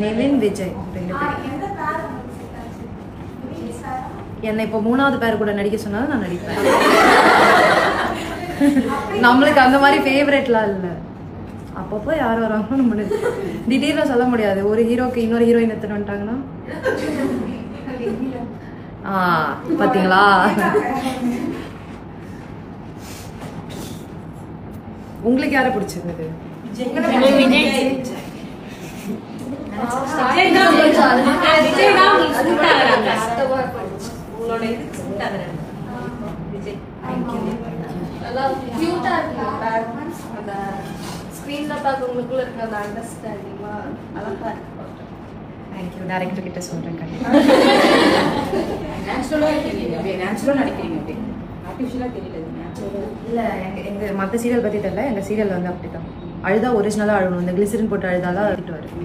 நிவின் விஜய் 2 பேர். என்னை இப்போ 3வது பேர் கூட நடிக்க சொன்னாலும் நான் நடிப்பேன். நம்மளுக்கு அந்த மாதிரி ஃபேவரட்லாம் இல்லை. அப்பப்போ யார் வராங்களோ நம்ம திடீர்னு சொல்ல முடியாது. ஒரு ஹீரோக்கு இன்னொரு ஹீரோயின் எடுத்துட்டு வந்துட்டாங்கன்னா பார்த்தீங்களா? உங்களுக்கு யாரை பிடிச்சிருந்தது? டைரக்டர் கிட்ட சொல்றேன். இல்ல எங்க மற்ற சீரியல் பத்தி தெரியல. எங்க சீரியல் வந்து அப்படித்தான். அழுதா ஒரிஜினலா அழுகணும். இந்த கிளிசரின் போட்டு அழுதாலாம் அழுதுட்டு வரும்.